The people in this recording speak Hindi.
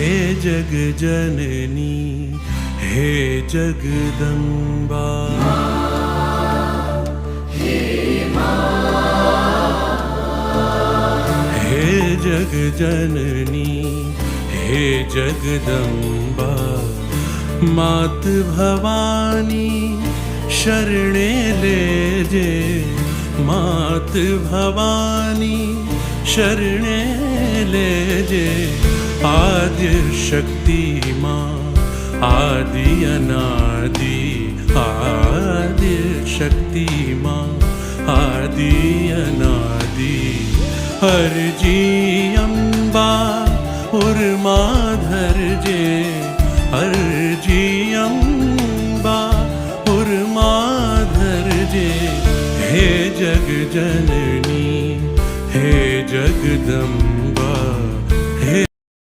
हे जग जननी हे जगदम्बा। हे जग जननी हे जगदम्बा, मात भवानी शरणे लेजे, मात भवानी शरणे लेजे। आद्य शक्ति माँ आदि अनादि, आद्य शक्ति माँ आदि अनादि। हरजी अम्बा उर्मा धरजे, हरजी अम्बा उर्मा धरजे। हे जग जननी